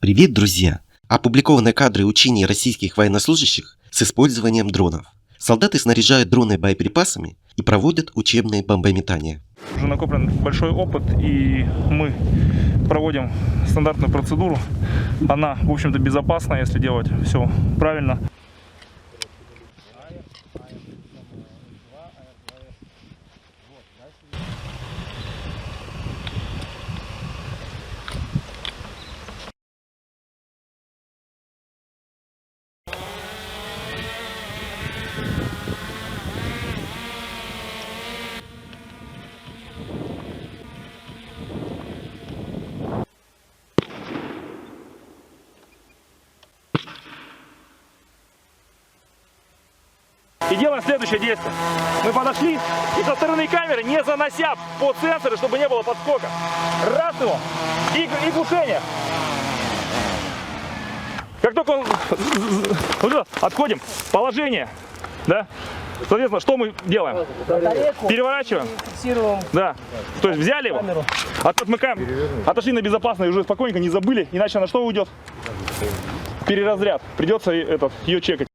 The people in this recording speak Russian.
Привет, друзья! Опубликованы кадры учений российских военнослужащих с использованием дронов. Солдаты снаряжают дроны боеприпасами и проводят учебные бомбометания. Уже накоплен большой опыт, и мы проводим стандартную процедуру. Она, в общем-то, безопасна, если делать все правильно. И делаем следующее действие. Мы подошли и со стороны камеры, не занося под сенсоры, чтобы не было подскока. Раз его и глушение. Как только он... Отходим. Положение. Да? Соответственно, что мы делаем? Переворачиваем. Фиксируем. Да. То есть взяли его, отмыкаем, отошли на безопасное и уже спокойненько не забыли, иначе на что уйдет? Переразряд. Придется ее чекать.